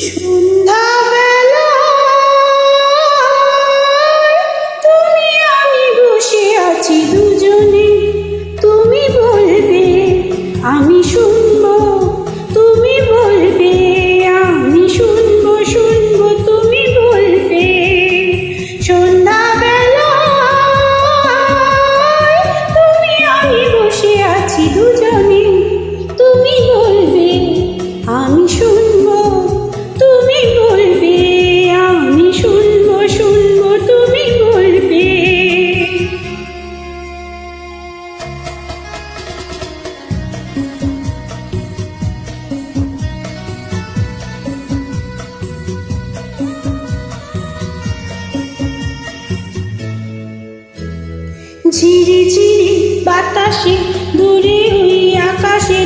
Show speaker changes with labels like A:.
A: সন্ধ্যাবেলায় তুমি আমি বসে আছি দুজনে, তুমি বলবে আমি শুনবো, তুমি বলবে আমি শুনবো, শুনবো তুমি বলবে। সন্ধ্যাবেলায় তুমি আমি বসে আছি দুজনে, তুমি বলবে আমি শুনবো, তুমি বলবে আমি শুনবো, শুনবো তুমি বলবে। ঝিরি ঝিরি বাতাসে দূরে ওই আকাশে